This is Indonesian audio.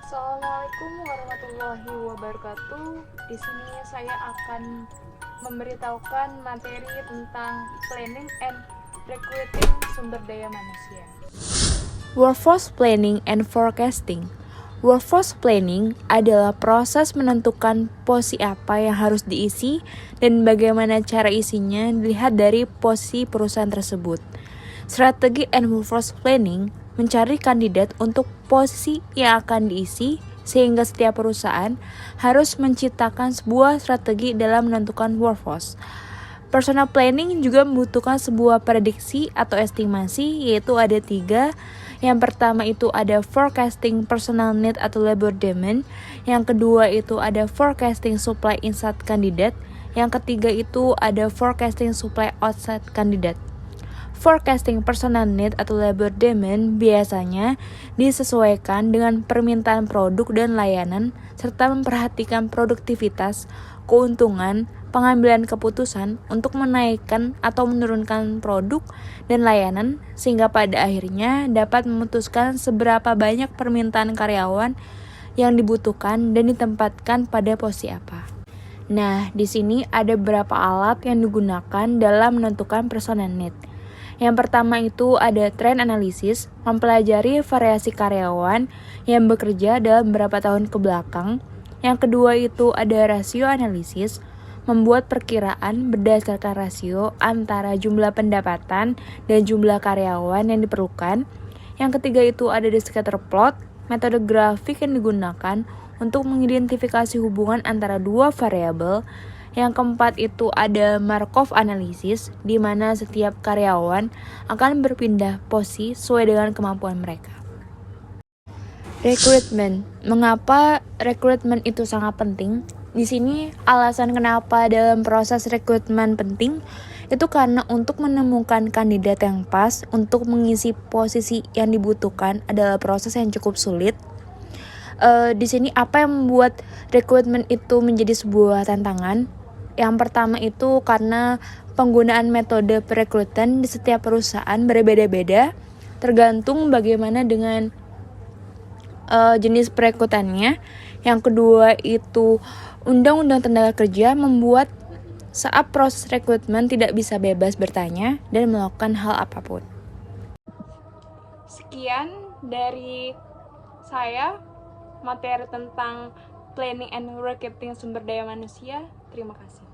Assalamualaikum warahmatullahi wabarakatuh. Di sini saya akan memberitahukan materi tentang planning and recruiting sumber daya manusia. Workforce Planning and Forecasting. Workforce planning adalah proses menentukan posisi apa yang harus diisi dan bagaimana cara isinya dilihat dari posisi perusahaan tersebut. Strategi and workforce planning mencari kandidat untuk posisi yang akan diisi sehingga setiap perusahaan harus menciptakan sebuah strategi dalam menentukan workforce. Personal planning juga membutuhkan sebuah prediksi atau estimasi, yaitu ada 3. Yang pertama itu ada forecasting personal need atau labor demand. Yang kedua itu ada forecasting supply inside candidate. Yang ketiga itu ada forecasting supply outside candidate. Forecasting personal need atau labor demand biasanya disesuaikan dengan permintaan produk dan layanan serta memperhatikan produktivitas, keuntungan, pengambilan keputusan untuk menaikkan atau menurunkan produk dan layanan sehingga pada akhirnya dapat memutuskan seberapa banyak permintaan karyawan yang dibutuhkan dan ditempatkan pada posisi apa. Nah, di sini ada beberapa alat yang digunakan dalam menentukan personal need. Yang pertama itu ada trend analysis, mempelajari variasi karyawan yang bekerja dalam beberapa tahun ke belakang. Yang kedua itu ada rasio analisis, membuat perkiraan berdasarkan rasio antara jumlah pendapatan dan jumlah karyawan yang diperlukan. Yang ketiga itu ada the scatter plot, metode grafik yang digunakan untuk mengidentifikasi hubungan antara dua variabel. Yang keempat itu ada Markov analysis, di mana setiap karyawan akan berpindah posisi sesuai dengan kemampuan mereka. Recruitment. Mengapa rekrutmen itu sangat penting? Di sini alasan kenapa dalam proses rekrutmen penting itu karena untuk menemukan kandidat yang pas untuk mengisi posisi yang dibutuhkan adalah proses yang cukup sulit. Di sini apa yang membuat rekrutmen itu menjadi sebuah tantangan? Yang pertama itu karena penggunaan metode perekrutan di setiap perusahaan berbeda-beda, tergantung bagaimana dengan jenis perekrutannya. Yang kedua itu Undang-Undang Tenaga Kerja membuat saat proses rekrutmen tidak bisa bebas bertanya dan melakukan hal apapun. Sekian dari saya materi tentang planning and recruiting sumber daya manusia. Terima kasih.